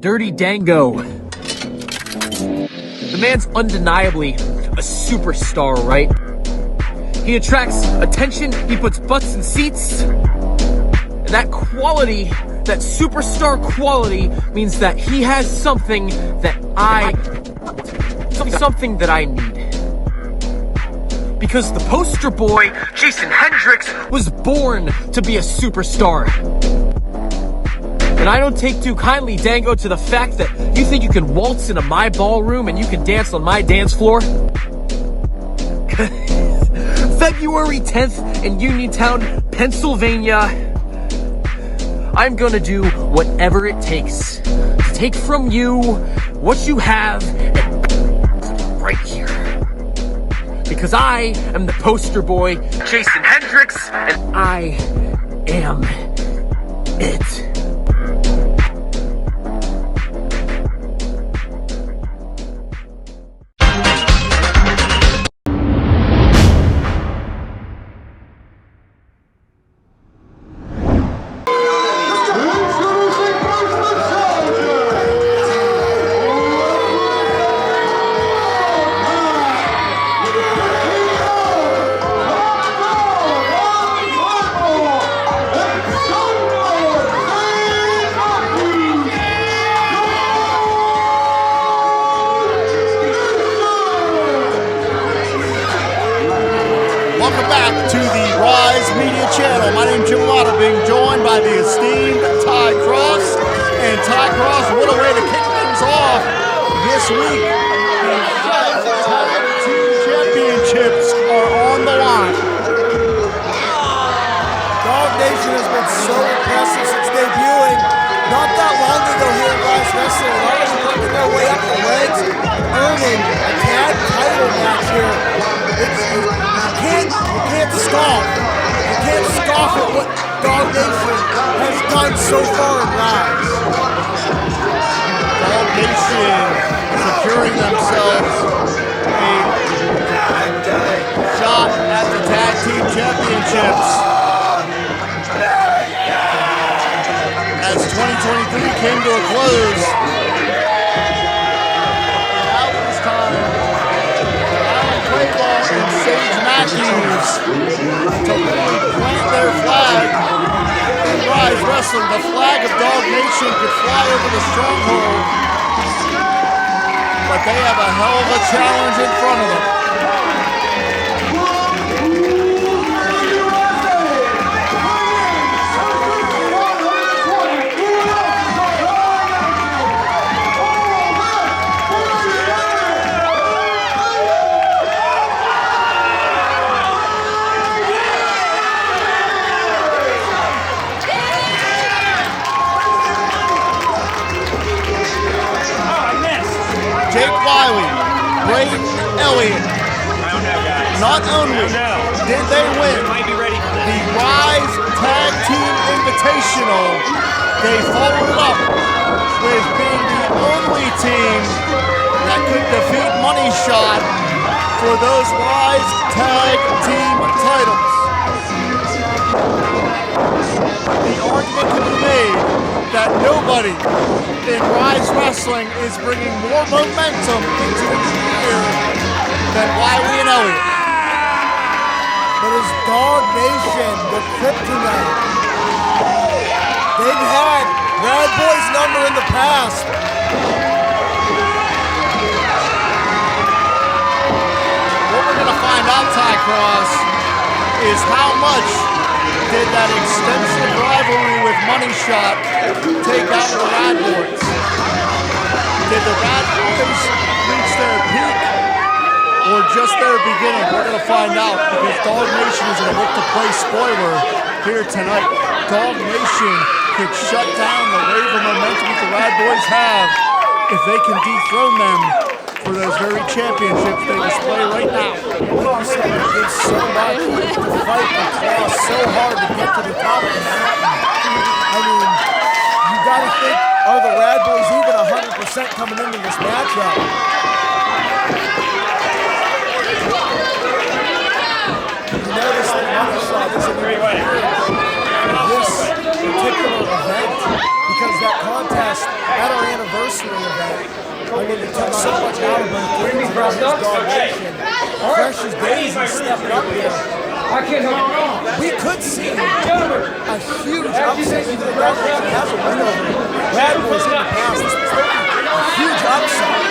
Dirty Dango. The man's undeniably a superstar, right? He attracts attention, he puts butts in seats. And that quality, that superstar quality, means that he has something that something that I need. Because the poster boy, Jason Hendricks, was born to be a superstar. And I don't take too kindly, Dango, to the fact that you think you can waltz into my ballroom and you can dance on my dance floor. February 10th in Uniontown, Pennsylvania. I'm gonna do whatever it takes to take from you what you have and right here. Because I am the poster boy, Jason Hendricks, and I am it. Welcome back to the Ryse Media Channel. My name is Jim Lotta, being joined by the esteemed Ty Cross. And Ty Cross, what a way to kick things off this week. The Ryse Tag Team Championships are on the line. Dawgnation has been so impressive since debuting not that long ago here at Ryse Wrestling. Already working their way up the legs, earning a tag title match here. You can't scoff. You can't scoff at what Dawgnation has done so far in Ryse. Dawgnation securing themselves a shot at the Tag Team Championships. As 2023 came to a close, now it's time for Alan Quayball and Sage Matthews to really plant their flag in Ryse Wrestling. The flag of Dawgnation could fly over the stronghold, but they have a hell of a challenge in front of them. Not only did they win the Ryse Tag Team Invitational, they followed it up with being the only team that could defeat Money Shot for those Ryse Tag Team titles. The argument can be made that nobody in Ryse Wrestling is bringing more momentum into the year than Wiley and Elliott. But it's Dawgnation, the kryptonite. They've had Rad Boy's number in the past. What we're going to find out, Ty Cross, is how much did that extensive rivalry with Money Shot take out the Rad Boys? Did the Rad Boys reach their peak or just their beginning? We're going to find out, because Dawgnation is going to look to play spoiler here tonight. Dawgnation could shut down the wave of momentum that the Rad Boys have if they can dethrone them for those very championships they display right now. Did so much to fight and claw so hard to get to the top of the mountain. I mean, you got to think, are the Rad Boys even 100% coming into this matchup? You notice that Money Shot isn't even here for this particular event, because that contest at our anniversary I mean, it took so much out of him. His Dawgnation. Fresh as Daisy stepped up here. We could see a huge upset. Even the Dawgnation has a win over Bad Boys in the past. This was a huge upset.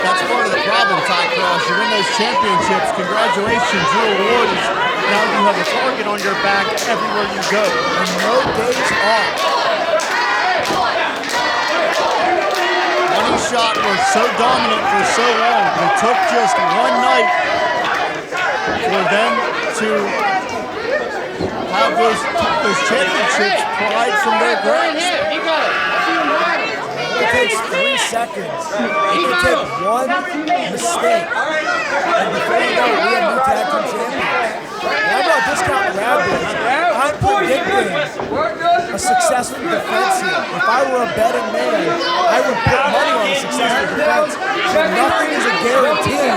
That's part of the problem, Ty Cross. You win those championships. Congratulations, your award is now you have a target on your back everywhere you go. And no days off. Money Shot was so dominant for so long. It took just one night for them to have those championships pried from their grasp. It takes 3 seconds. It can take one mistake. And before you know it, we have new tag team champions. And I'm not discounting Rad Boys. I'm predicting a successful defense here. If I were a betting man, I would put money on a successful defense. But nothing is a guarantee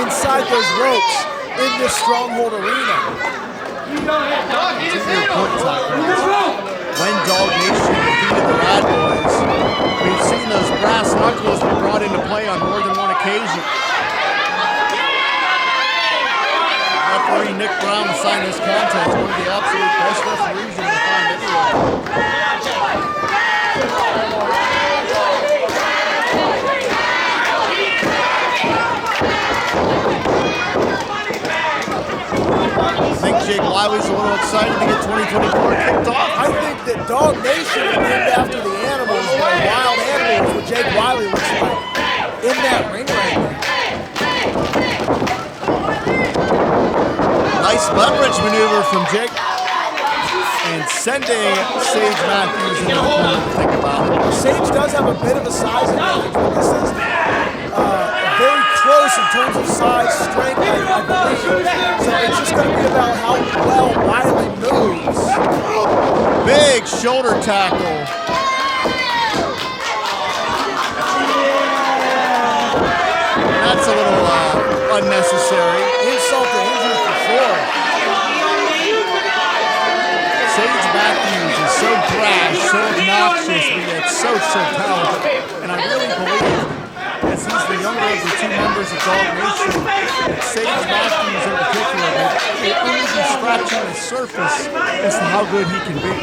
inside those ropes in this Stronghold arena. To your point, Ty Cross. When Dawgnation defeated the Rad Boys, we've seen those brass knuckles be brought into play on more than one occasion. Referee Nick Brown assigned this contest one of the absolute best referees you can find anywhere. I think Jake Wiley's a little excited to get 2024 kicked off. I think that Dawgnation is named after the animals, the wild animals, what Jake Wiley looks like in that ring right now. Nice leverage maneuver from Jake. And sending Sage Matthews in the corner to think about it. Sage does have a bit of a size advantage, but this is very close in terms of size, strength, I believe. So it's just going to be about how well Wiley moves. Big shoulder tackle. That's a little unnecessary. Insult to injury for sure. Sage Matthews is so brash, so obnoxious, but yet so talented. And I really believe, as he's the younger of the two members of Dawgnation, that Sage Matthews in particular will only be scratching the surface as to how good he can be.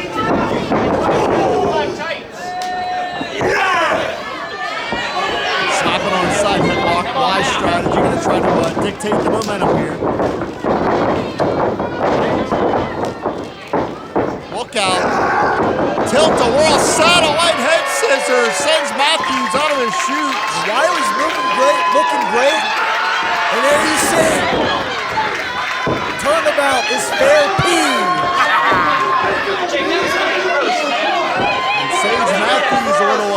Snapping on the side headlock, wise strategy, going to try to dictate the momentum here. Look out. Tilt-a-whirl satellite head scissors sends Matthews out of his shoes. Wiley's moving great, looking great. And there you see, turnabout is fair P. And Sage Matthews a little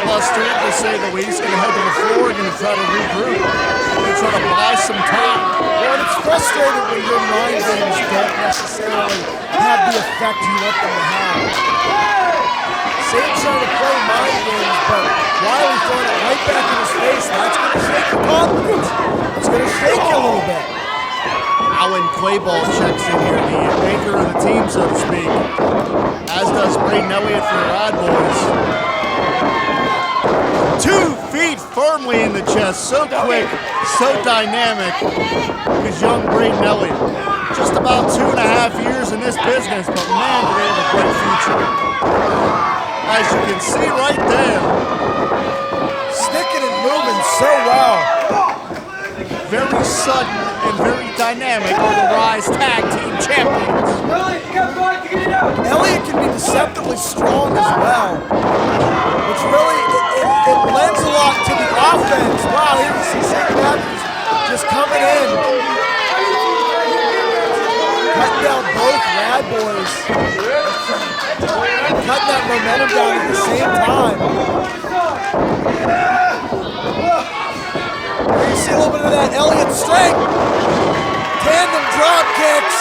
flustered, to say the least. Going to head to the floor, going to try to regroup. Going to try to buy some time. Well, it's frustrating when your mind games don't necessarily have the effect you want them to have. Sage trying to play mind games, but Wiley throwing it right back in his face. That's going to shake your confidence. It's going to shake you a little bit. Alan Clayball checks in here, the anchor of the team, so to speak. As does Braden Elliott for the Rad Boys. 2 feet firmly in the chest, so quick, so dynamic, is young Braden Elliott. Just about 2.5 years in this business, but man, do they have a bright future. As you can see right there. Sticking and moving so well. Very sudden and very dynamic are the Ryse Tag Team Champions. Elliott can be deceptively strong as well, which really, it lends a lot to the offense. Wow, here you see St. Matthews just coming in. Cutting down both Rad Boys. Cutting that momentum down at the same time. Here you see a little bit of that Elliott strength. Tandem drop kicks.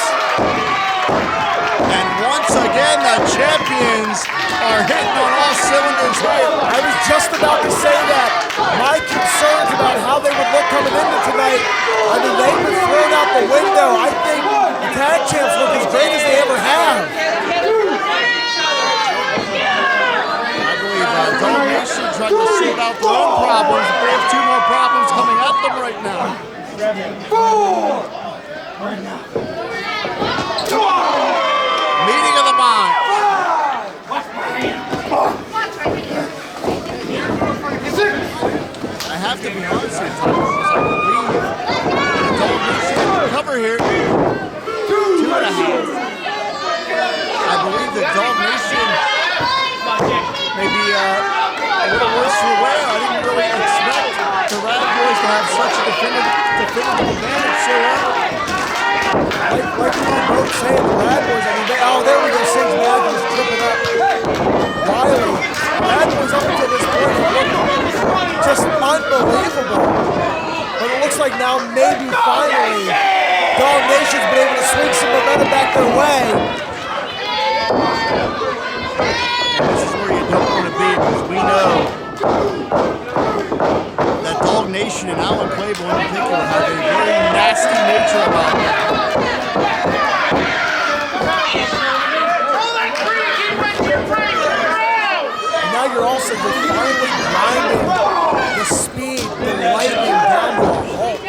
And once again, the champions are hitting on all cylinders here. I was just about to say that. My concerns about how they would look coming into tonight, I mean, they've been thrown out the window. I think the tag champs look as great as they ever have. I believe Dawgnation trying to sort out their own problems. They have two more problems coming at them right now. Meeting of the mind. I have to be honest with you, I believe the Dawgnation cover here, 2.5. I believe that Dawgnation may be a little worse for wear. I didn't really expect the Rad Boyz to have such a definitive advantage so early. Like you were both saying, the Rad Boyz, I mean, there we go, Sings Magic is tripping up Riley. Rad Boyz up until this point have looked just unbelievable. But it looks like now maybe finally Dawgnation's been able to swing some momentum back their way. And this is where you don't want to be, because we know that Dawgnation and Alan Playboy in particular have a very nasty nature about them. And now you're also finally grinding the speed, the lightning down to a halt.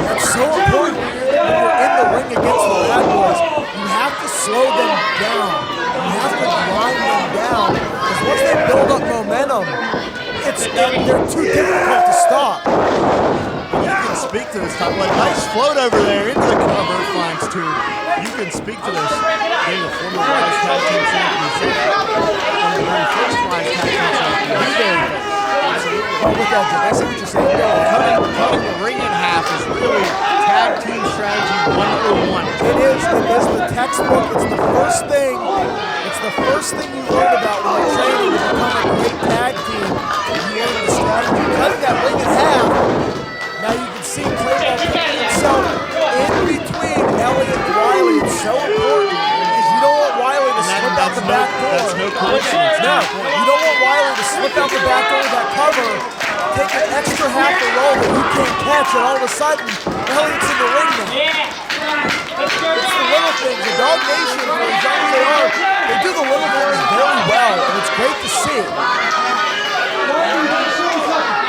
That's so important when you're in the ring against the Rad Boyz. You have to slow them down. You have to grind them down. Because once they build up momentum, they're too difficult to stop. You can speak to this type, like nice float over there into the cover, finds two. You can speak to this being a former Ryse Tag Team Champion, one of the very first Ryse Tag Team Champions. But with that, I see what you're saying. Cutting the ring in half is really tag team strategy 101. It is the textbook. It's the first thing. It's the first thing you learn about when you're training to become a great tag team. You learn the strategy. Cutting that ring in half. Now you can see Claymore putting himself in between Elliott and Riley. It's so important because you don't want Riley to slip out the back door. That's no coincidence. No, you don't want Riley to slip out the back door with that cover, take an extra half a roll that you can't catch, and all of a sudden, Elliott's in the ring now. It's the little things. The Dawgnation, for as young as they are, they do the little things very well, and it's great to see.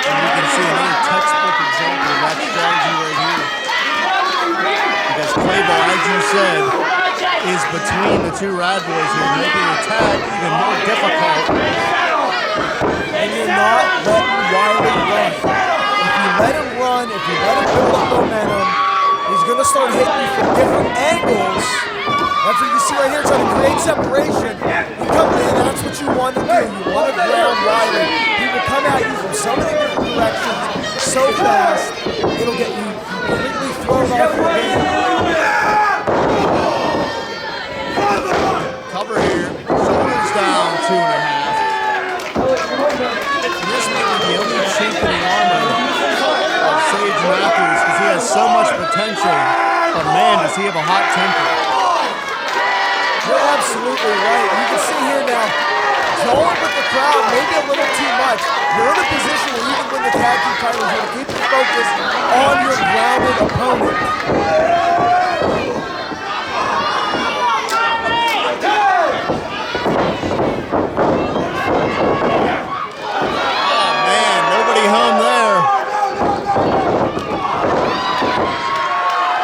And you can see another textbook example of that strategy right here. Because Claymore, as you said, is between the two Rad Boyz here, making the tag even more difficult. And you're not letting Riley run. If you let him run, if you let him build up momentum, he's going to start hitting you from different angles. That's what you see right here, trying to create separation. You come in, that's what you want to do. You want to ground Riley. He will come at you from so many different directions so fast, it'll get you completely thrown off your game. Cover here, shoulders down, 2.5. This may be the only chink in the armor of Sage Matthews because he has so much potential, but man, does he have a hot temper. You're absolutely right. You can see here now, going with the crowd, maybe a little too much. You're in a position where you can win the tag team titles. You keep your focus on your grounded opponent. Home there.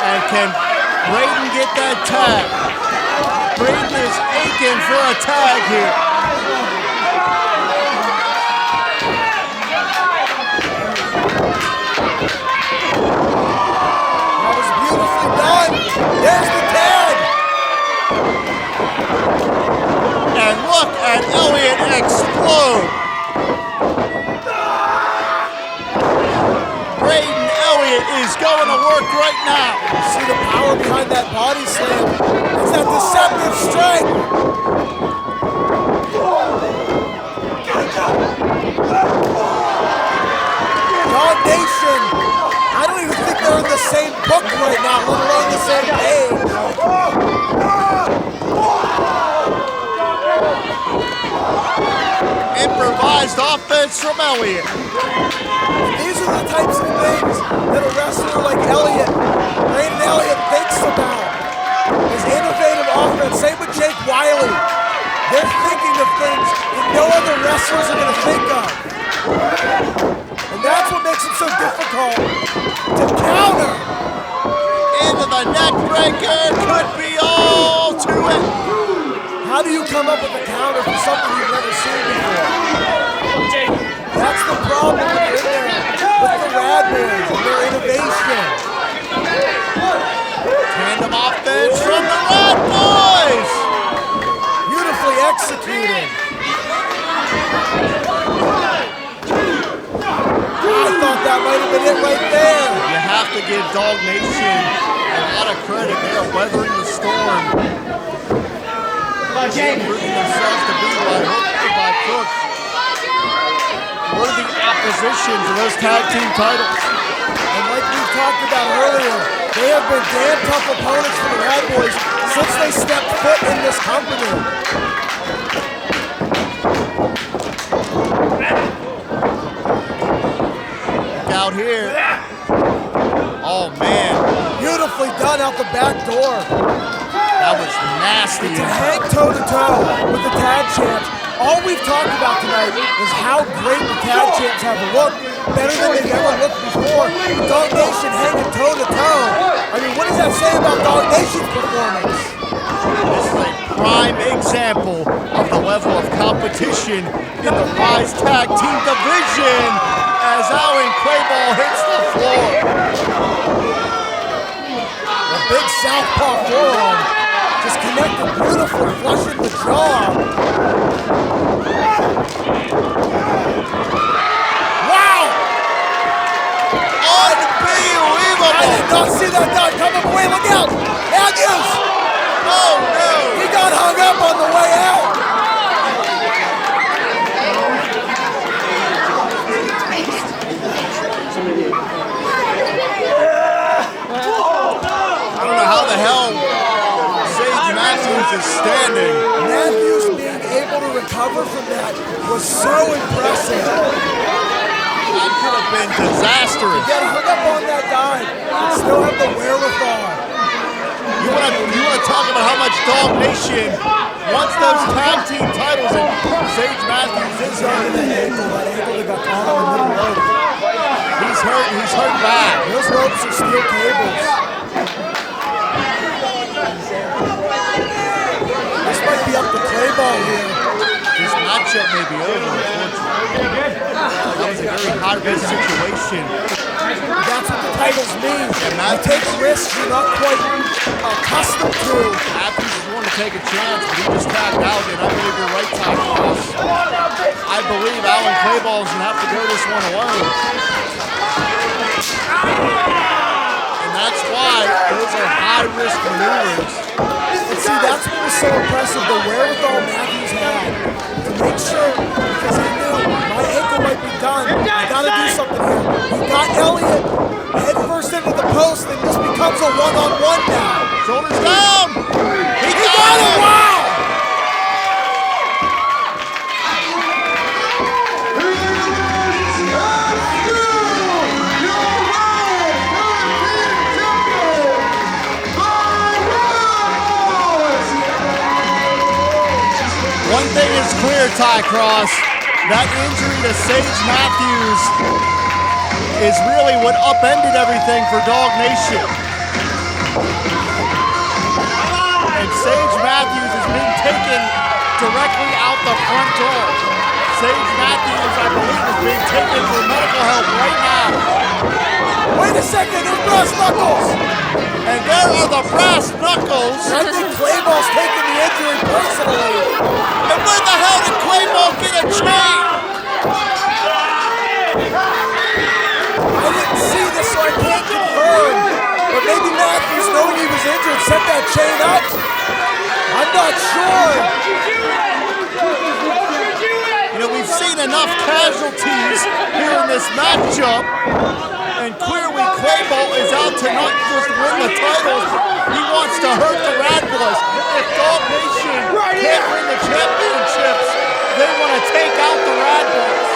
And can Braden get that tag? Braden is aching for a tag here. That was beautifully done. There's the tag. And look at Elliott explode. Is going to work right now. You see the power behind that body slam. It's that deceptive strength. Dawgnation. I don't even think they're in the same book right now, let alone the same page. Improvised offense from Elliott. These are the types of things that a wrestler like Elliott, Braden Elliott, thinks about. His innovative offense. Same with Jake Wiley. They're thinking of things that no other wrestlers are going to think of. And that's what makes it so difficult to counter. Into the neck breaker, could be all to it. How do you come up with a counter for something you've never seen before? That's the problem when you're in there with the Rad Boyz and their innovation. Tandem offense from the Rad Boyz. Beautifully executed. I thought that might have been it right there. You have to give Dawgnation a lot of credit. They are weathering the storm. They're proving themselves to be by hook or by crook worthy opposition to those tag team titles. And like we've talked about earlier, they have been damn tough opponents for the Rad Boyz since they stepped foot in this company. Look out here. Oh man. Beautifully done out the back door. That was nasty. To hang toe-to-toe with the tag champs. All we've talked about tonight is how great the tag champs have looked, better than they've ever looked before. Dawgnation hanging toe-to-toe. I mean, what does that say about Dawgnation's performance? This is a prime example of the level of competition in the Ryse Tag Team division as Alan Clayball hits the floor. A big southpaw forearm just connected beautifully, flushing the jaw. Wow! Unbelievable! I did not see that guy coming away. Look out! Matthews! Oh no! He got hung up on the way out. I don't know how the hell Sage Matthews is standing. Matthews being able to recover from that was so impressive. That could have been disastrous. Get hung up on that dive and still have the wherewithal. You want to talk about how much Dawgnation wants those tag team titles, and Sage Matthews is hurt. That ankle that got caught on the middle rope. He's hurt bad. Those ropes are steel cables. This might be up to Clayball here. This matchup may be over, unfortunately. That was a very high-risk situation. That's what the titles mean. You take risks you're not quite accustomed to. Matthews is willing to take a chance, but he just tagged out, and I believe you're right, Ty Cross. I believe Alan Clayball is going to have to go this one alone. And that's why those are high-risk maneuvers. And see, that's what was so impressive, the wherewithal Matthews had to make sure, because he knew my ankle might be done. I gotta do something here. He got Elliott head first into the post, and this becomes a one-on-one now. Shoulders down! He got it! Wow! One thing is clear, Ty Cross, that injury to Sage Matthews is really what upended everything for Dawgnation. And Sage Matthews is being taken directly out the front door. Sage Matthews, I believe, is being taken for medical help right now. Wait a second, there's brass knuckles! And there are the brass knuckles. I think Clayball's taking the injury personally. And where the hell did Clayball get a chain? I didn't see this, so I can't confirm. But maybe Matthews, knowing he was injured, set that chain up. I'm not sure. You know, we've seen enough casualties here in this matchup. And clearly Clayball is out to not just win the titles, he wants to hurt the Rad Boyz. If Dawgnation can't win the championships, they want to take out the Rad Boyz.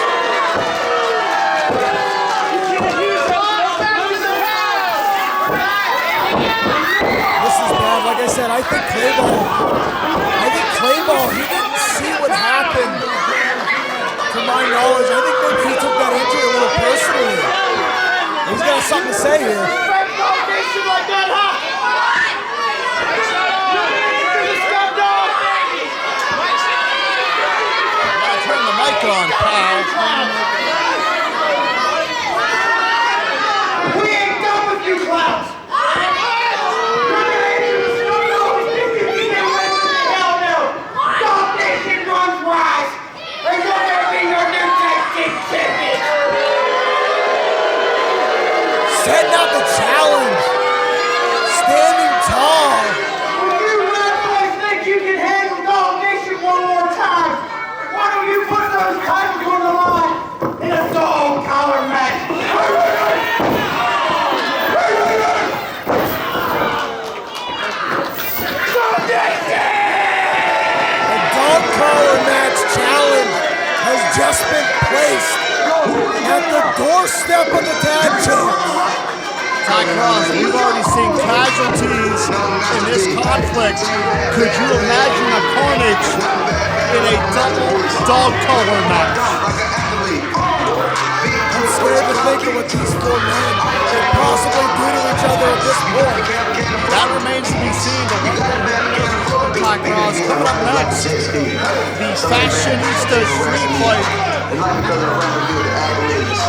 This is bad. Like I said, I think Clayball, he didn't see what happened. knowledge, I think maybe he took that injury a little personally. He's got something to say here. Turn the mic on, pal. We ain't done with you clowns! Dawgnation runs Ryse, and you're gonna be your new tag team champion! Setting out the challenge. Standing tall. When you red boys think you can handle Dawgnation one more time, why don't you put those titles on the line in a dog collar match? A dog collar match challenge has just been placed at the doorstep of the tag champs. Ty Cross, we've already seen casualties in this conflict. Could you imagine a carnage in a double dog collar match? I'm scared to think of what these four men could possibly do to each other at this point. That remains to be seen. Ty Cross, coming up next, the Fashionista street fight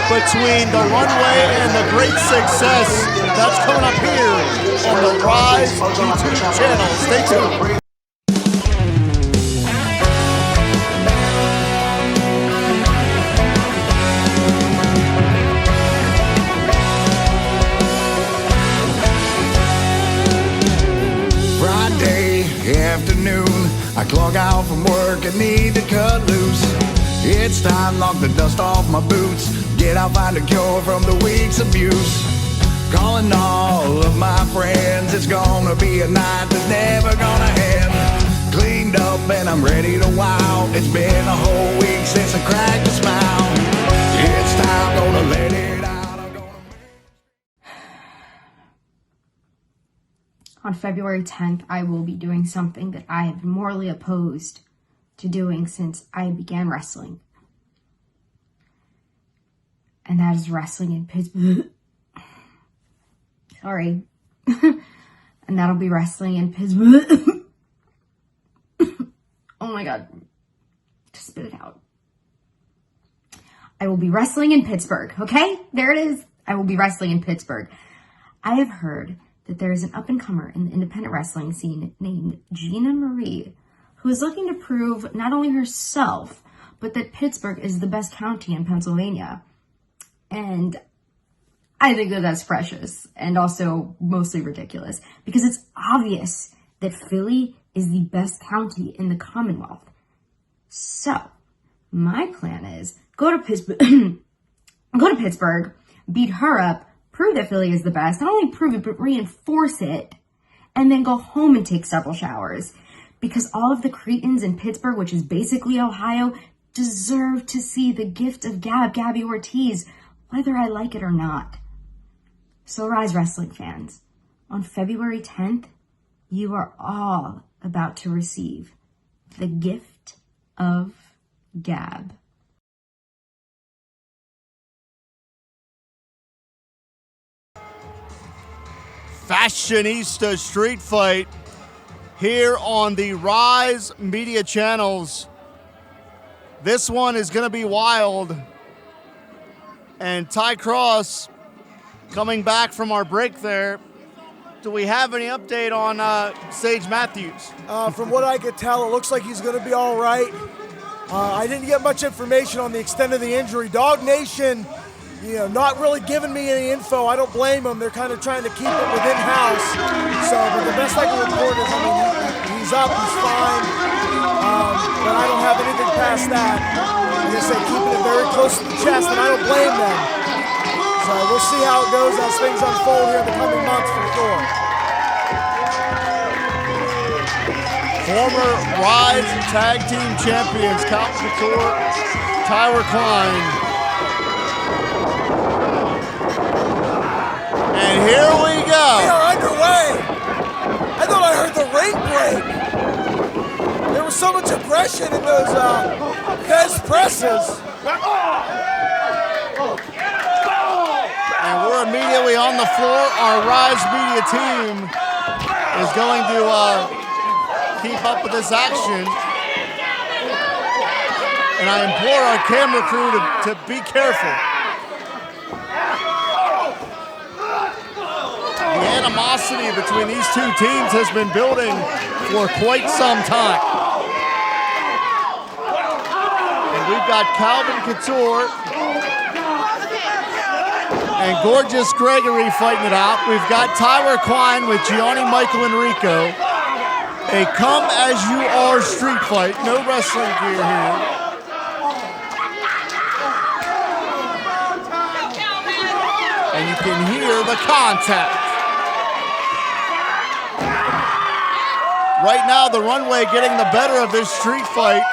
between the Runway and the Great Success. That's coming up here on the Ryse YouTube channel. Stay tuned. Friday afternoon, I clog out from work and need to cut loose. It's time, knock the dust off my boots. Get out, find a cure from the week's abuse. Calling all of my friends, it's gonna be a night that's never gonna end. Cleaned up and I'm ready to wow. It's been a whole week since I cracked a smile. It's time, gonna let it out. I'm gonna... On February 10th, I will be doing something that I have been morally opposed to doing since I began wrestling. And that is wrestling in Pittsburgh. Sorry. And that'll be wrestling in Pittsburgh. Oh my god. Just spit it out. I will be wrestling in Pittsburgh, okay? There it is. I will be wrestling in Pittsburgh. I have heard that there is an up-and-comer in the independent wrestling scene named Gina Marie, who is looking to prove not only herself, but that Pittsburgh is the best county in Pennsylvania. And I think that that's precious and also mostly ridiculous because it's obvious that Philly is the best county in the Commonwealth. So my plan is go to Pittsburgh, beat her up, prove that Philly is the best, not only prove it, but reinforce it, and then go home and take several showers. Because all of the cretins in Pittsburgh, which is basically Ohio, deserve to see the gift of Gabby Ortiz, whether I like it or not. So Ryse wrestling fans, on February 10th, you are all about to receive the gift of Gab. Fashionista street fight here on the Ryse media channels. This one is going to be wild. And Ty Cross coming back from our break there. Do we have any update on Sage Matthews? From what I could tell, it looks like he's going to be all right. I didn't get much information on the extent of the injury. Dawgnation, not really giving me any info. I don't blame them. They're kind of trying to keep it within house. So, but the best I can report is, he's up, he's fine. But I don't have anything past that. Like I said, keeping it very close to the chest, and I don't blame them. So we'll see how it goes as things unfold here in the coming months for sure. Former Ryse Tag Team Champions, Cal Couture, Tyler Klein. And here we go. We are underway. I thought I heard the rate break. There was so much aggression in those Fez presses. And we're immediately on the floor. Our Ryse media team is going to keep up with this action. And I implore our camera crew to be careful. The animosity between these two teams has been building for quite some time. And we've got Calvin Couture and Gorgeous Gregory fighting it out. We've got Tyler Klein with Gianni, Michael, and Rico. A come-as-you-are street fight. No wrestling gear here. And you can hear the contact. Right now, the Runway getting the better of this street fight.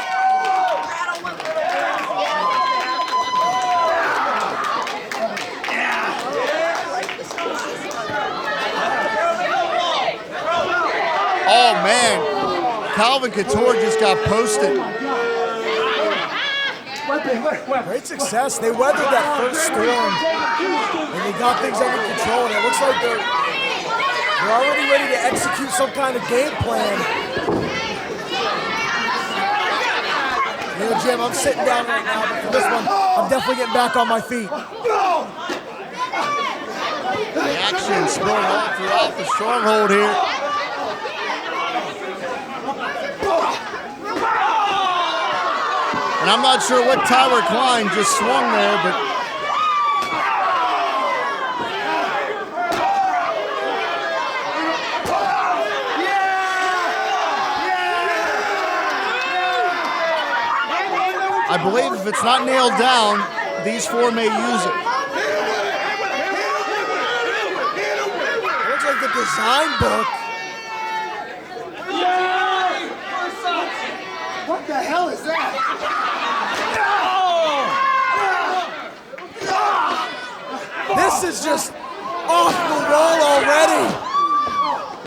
Oh man, Calvin Couture just got posted. Great success. They weathered that first storm, and they got things under control, and it looks like they're already ready to execute some kind of game plan. You know, Jim, I'm sitting down right now, but for this one, I'm definitely getting back on my feet. The action spilling all throughout the stronghold here. And I'm not sure what Tyler Klein just swung there, but I believe if it's not nailed down, these four may use it. It looks like the design book. What the hell is that? This is just off the wall already.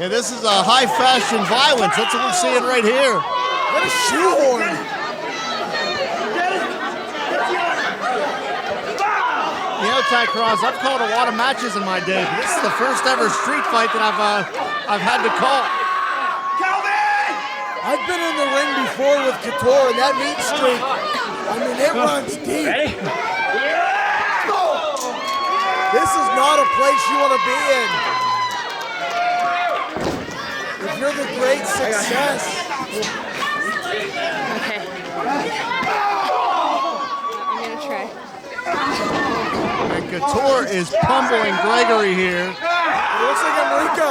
Yeah, this is a high fashion violence. That's what we're seeing right here. What a shoehorn. You know, Ty Cross, I've called a lot of matches in my day, but this is the first ever street fight that I've had to call. I've been in the ring before with Couture, and that meat streak, I mean, it runs deep. This is not a place you want to be in. If you're the great success. Okay. I'm gonna try. And Couture is pummeling Gregory here. It looks like Enrico.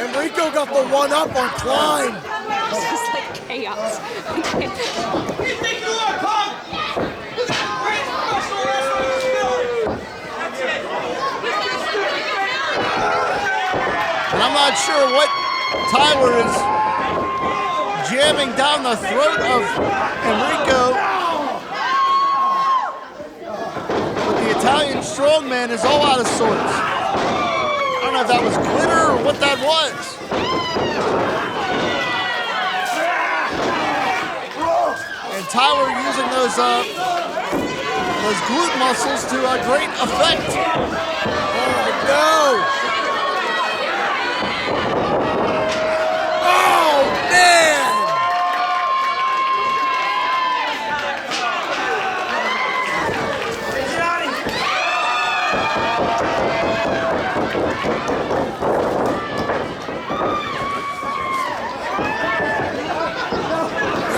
Enrico got the one-up on Klein. This is like chaos. Okay. And I'm not sure what Tyler is jamming down the throat of Enrico. But the Italian strongman is all out of sorts. I don't know if that was glitter or what that was. And Tyler using those glute muscles to great effect. Oh, no. Oh, man.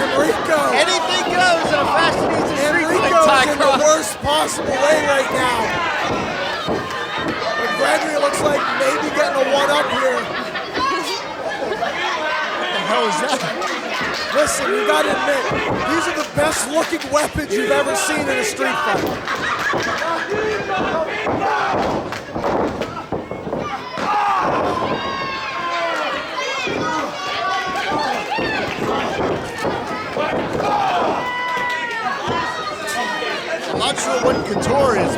Enrico. Anything goes in a Fashionista street fight, Enrico's Ty in the Cross. worst possible way right now. But Gregory looks like maybe getting a one-up here. What the hell is that? Listen, you gotta admit, these are the best looking weapons you've ever seen in a street fight. I'm not sure what Couture is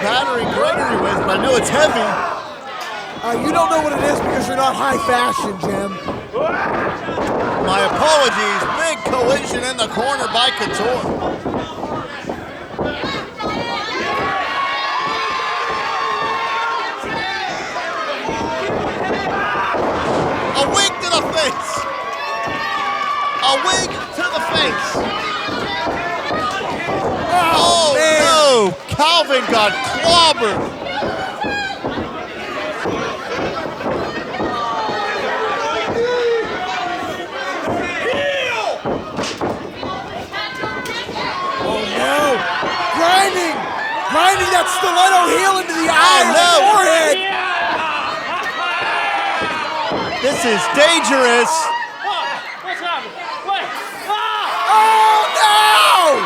battering Gregory with, but I know it's heavy. You don't know what it is because you're not high fashion, Jim. my apologies. Big collision in the corner by Couture. A wig to the face. A wig to the face. Oh no! Calvin got clobbered. Oh no! Grinding that stiletto heel into the eye and the forehead. This is dangerous. What's happening? What? Oh no!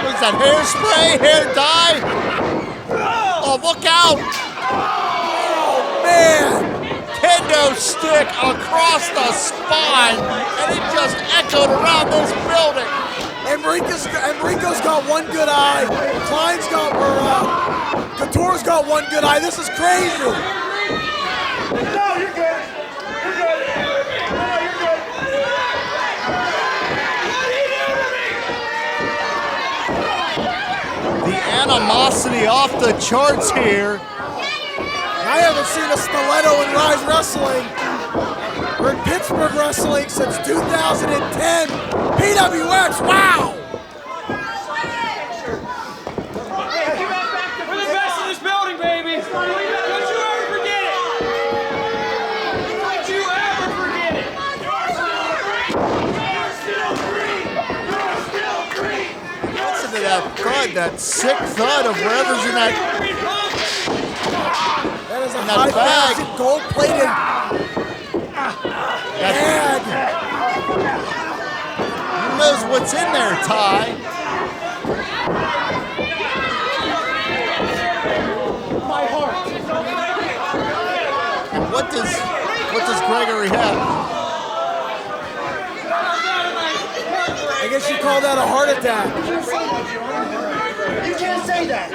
What's that, hairspray, hair dye? Oh, look out! Oh man! Kendo stick across the spine, and it just echoed around this building. Enrico's got one good eye. Klein's got, Couture's got one good eye. This is crazy. No, you're good. You're good. No, you're good. What are you doing to me? The animosity off the charts here. I haven't seen a stiletto in Ryse Wrestling or in Pittsburgh Wrestling since 2010. PWX, wow! We're the best in this building, baby. Don't you ever forget it. Don't you ever forget it. You're still green. You're still green. Listen to that thud, that sick thud of whatever's in that. That is a that high-fashion, bag. gold-plated bag. Who knows what's in there, Ty? My heart. And what does Gregory have? I guess you call that a heart attack. You can't say that.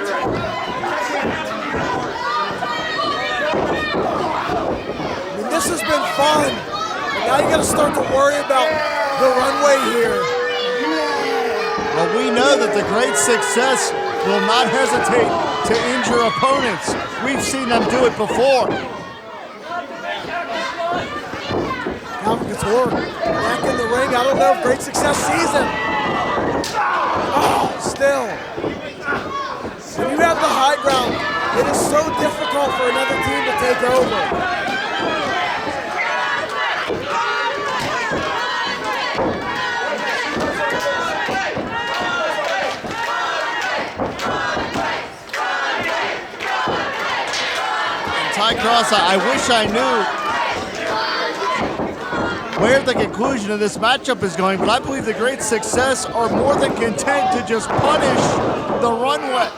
I mean, this has been fun. But now you got to start to worry about the runway here. Well, we know that the great success will not hesitate to injure opponents. We've seen them do it before. Calvin Couture back in the ring. I don't know if great success sees him. Oh, still. When you have the high ground, it is so difficult for another team to take over. Ty Cross, I wish I knew where the conclusion of this matchup is going, but I believe the great success are more than content to just punish the runway.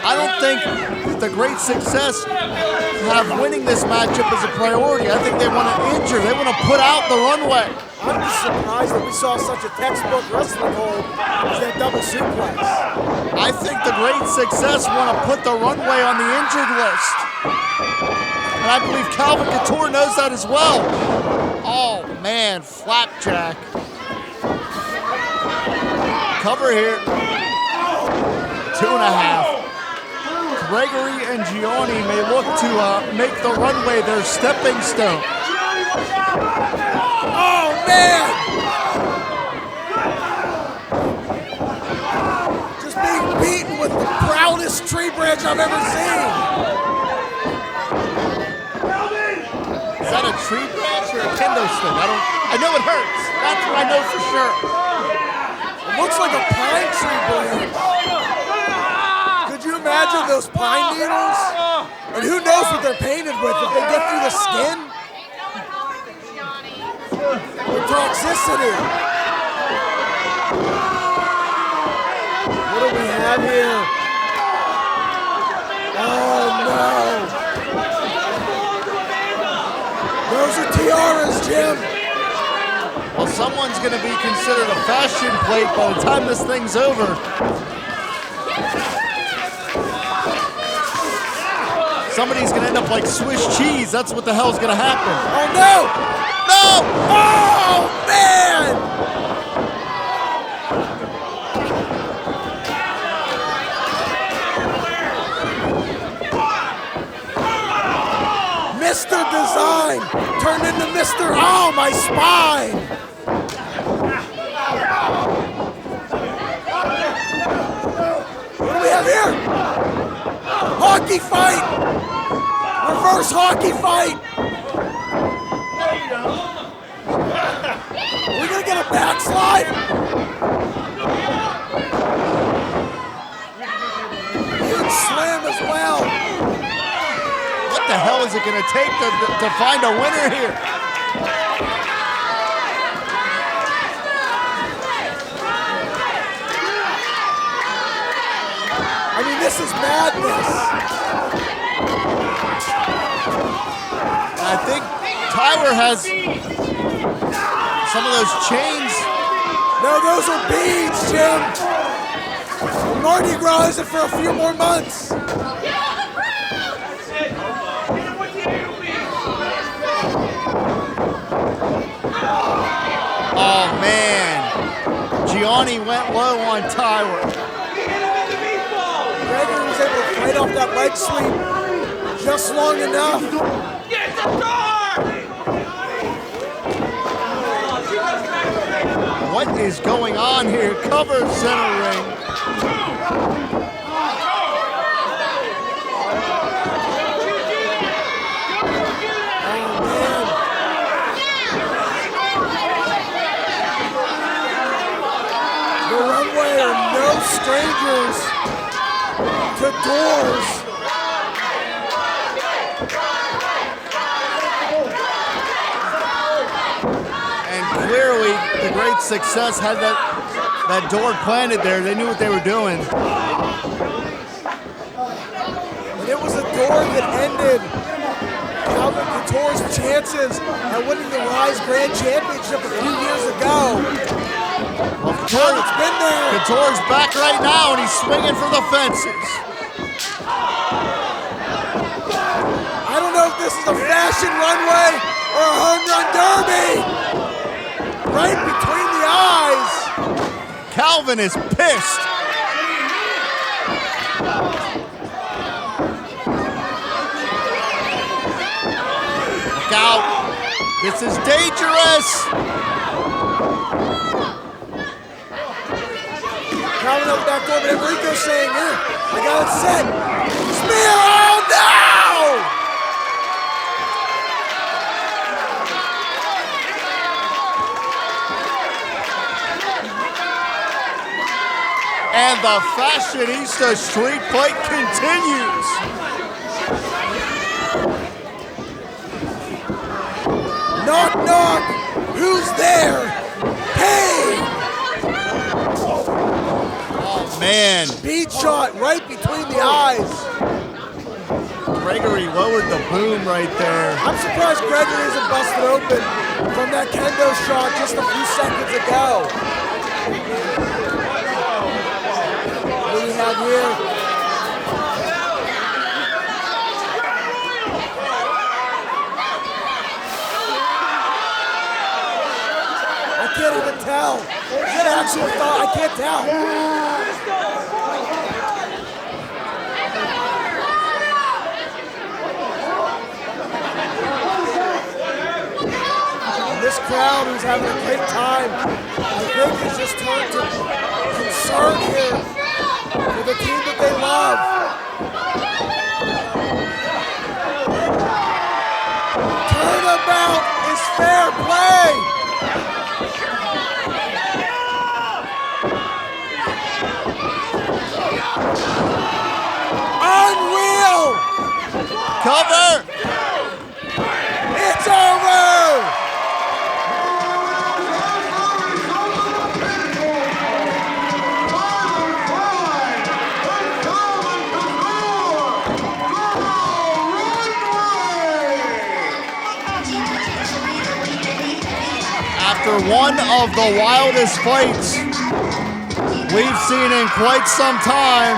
I don't think that the great success have winning this matchup as a priority. I think they want to injure, they want to put out the runway. I'm just surprised that we saw such a textbook wrestling hold as that double suplex. I think the great success want to put the runway on the injured list. And I believe Calvin Couture knows that as well. Oh man, flapjack. Cover here. 2.5. Gregory and Gianni may look to make the runway their stepping stone. Oh, man! Just being beaten with the proudest tree branch I've ever seen. Is that a tree branch or a kendo stick? I know it hurts. That's what I know for sure. It looks like a pine tree branch. Could you imagine those pine needles? And who knows what they're painted with if they get through the skin? The toxicity. What do we have here? Oh no. Those are tiaras, Jim. Well, someone's going to be considered a fashion plate by the time this thing's over. somebody's gonna end up like Swiss cheese. That's what the hell's gonna happen. Oh no! No! Oh man! Mr. Design turned into Mr. Oh, my spine! What do we have here? Hockey fight! Reverse hockey fight! Are we gonna get a backslide? Huge slam as well. What the hell is it going to take to find a winner here? I mean, this is madness. I think Tyler has some of those chains. No, those are beads, Jim. Mardi Gras isn't for a few more months. Oh man, Gianni went low on Tyler. Gregory was able to fight off that leg sweep just long enough. Get the door! What is going on here? Cover center ring. Runway are no strangers to doors. And clearly, the great success had that door planted there. They knew what they were doing. And it was a door that ended Calvin Couture's chances at winning the Ryse Grand Championship a few years ago. Couture, It's been there. Couture's back right now, and he's swinging for the fences. I don't know if this is a fashion runway or a home run derby. Right between the eyes. Calvin is pissed. Look out. This is dangerous. Calvin up back door, but Enrico's saying, here, I got it set. Spear, oh no! And the Fashionista street fight continues. Knock, knock, who's there? Hey! Man, Bead shot right between the eyes. Gregory lowered the boom right there. I'm surprised Gregory isn't busted open from that kendo shot just a few seconds ago. What do we have here? I can't even tell. Is that actual thought? I can't tell. This crowd who's having a great time, I think has just turned to concern here for the team that they love. Turnabout is fair play. Unreal. Cover. It's over. After one of the wildest fights we've seen in quite some time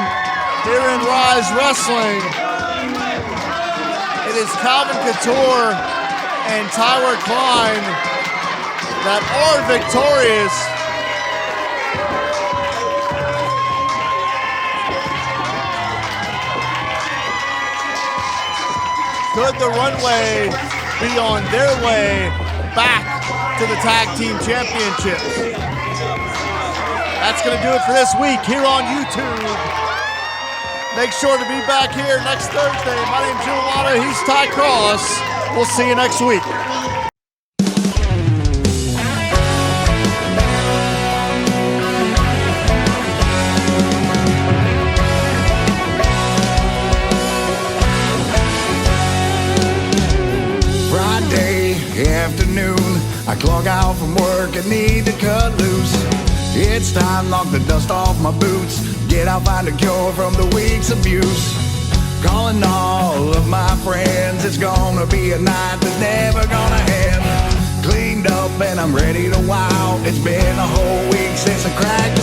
here in Ryse Wrestling, is Calvin Couture and Tyler Klein that are victorious. Could the Runway be on their way back to the Tag Team Championships? That's going to do it for this week here on YouTube. Make sure to be back here next Thursday. My name's Giovanna. He's Ty Cross. We'll see you next week. Afternoon, I clog out from work and need to cut loose. It's time, knock the dust off my boots. Get out, find a cure from the week's abuse. Calling all of my friends, it's gonna be a night that's never gonna end. Cleaned up and I'm ready to wow. It's been a whole week since I cracked the